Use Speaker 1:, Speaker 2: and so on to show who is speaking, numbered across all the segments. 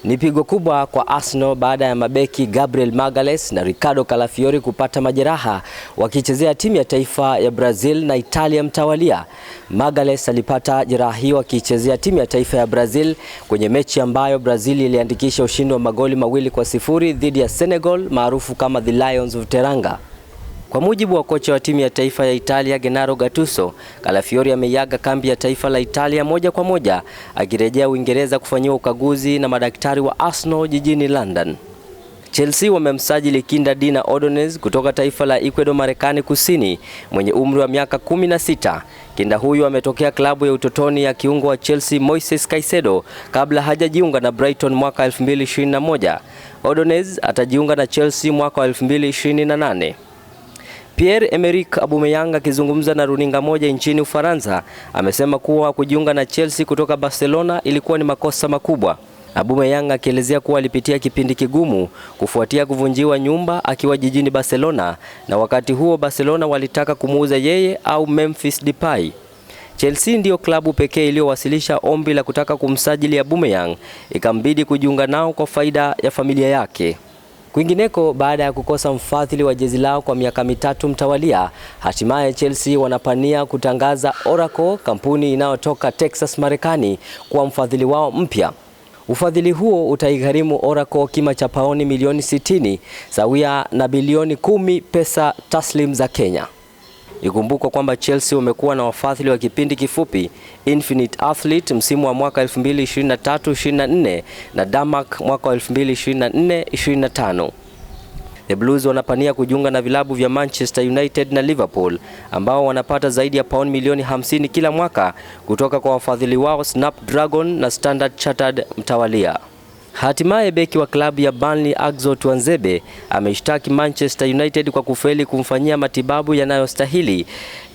Speaker 1: Ni pigo kubwa kwa Arsenal baada ya mabeki Gabriel Magalhaes na Ricardo Calafiori kupata majeraha wakichezea timu ya taifa ya Brazil na Italia mtawalia. Magalhaes alipata jeraha hiyo akichezea timu ya taifa ya Brazil kwenye mechi ambayo Brazil iliandikisha ushindi wa magoli 2-0 dhidi ya Senegal maarufu kama the Lions of Teranga. Kwa mujibu wa kocha wa timu ya taifa ya Italia Gennaro Gattuso, Calafiori ameiaga kambi ya taifa la Italia moja kwa moja akirejea Uingereza kufanyiwa ukaguzi na madaktari wa Arsenal jijini London. Chelsea wamemsajili kinda Dina Ordonez kutoka taifa la Ecuador Marekani Kusini mwenye umri wa miaka 16. Kinda huyu ametokea klabu ya utotoni ya kiungo wa Chelsea Moises Caicedo kabla hajajiunga na Brighton mwaka 2021. Ordonez atajiunga na Chelsea mwaka 2028. Pierre-Emerick Aubameyang akizungumza na runinga moja nchini Ufaransa amesema kuwa kujiunga na Chelsea kutoka Barcelona ilikuwa ni makosa makubwa. Aubameyang akielezea kuwa alipitia kipindi kigumu kufuatia kuvunjiwa nyumba akiwa jijini Barcelona, na wakati huo Barcelona walitaka kumuuza yeye au Memphis Depay. Chelsea ndiyo klabu pekee iliyowasilisha ombi la kutaka kumsajili Aubameyang, ikambidi kujiunga nao kwa faida ya familia yake. Kwingineko, baada ya kukosa mfadhili wa jezi lao kwa miaka 3 mtawalia, hatimaye Chelsea wanapania kutangaza Oracle, kampuni inayotoka Texas Marekani, kuwa mfadhili wao mpya. Ufadhili huo utaigharimu Oracle kima cha pauni milioni 60 sawia na bilioni 10 pesa taslim za Kenya. Ikumbukwe kwamba Chelsea wamekuwa na wafadhili wa kipindi kifupi, Infinite Athlete msimu wa mwaka 2023-24 na Damak mwaka 2024-25. The Blues wanapania kujiunga na vilabu vya Manchester United na Liverpool ambao wanapata zaidi ya pauni milioni 50 kila mwaka kutoka kwa wafadhili wao Snapdragon na Standard Chartered mtawalia. Hatimaye beki wa klabu ya Burnley Axel Tuanzebe ameshtaki Manchester United kwa kufeli kumfanyia matibabu yanayostahili,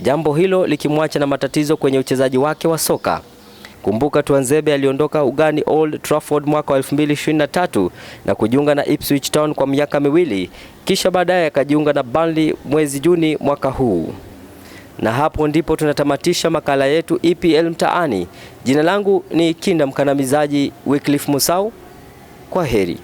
Speaker 1: jambo hilo likimwacha na matatizo kwenye uchezaji wake wa soka. Kumbuka Tuanzebe aliondoka ugani Old Trafford mwaka wa 2023 na kujiunga na Ipswich Town kwa miaka 2, kisha baadaye akajiunga na Burnley mwezi Juni mwaka huu. Na hapo ndipo tunatamatisha makala yetu EPL Mtaani. Jina langu ni Kinda Mkandamizaji Wycliffe Musau. Kwa heri.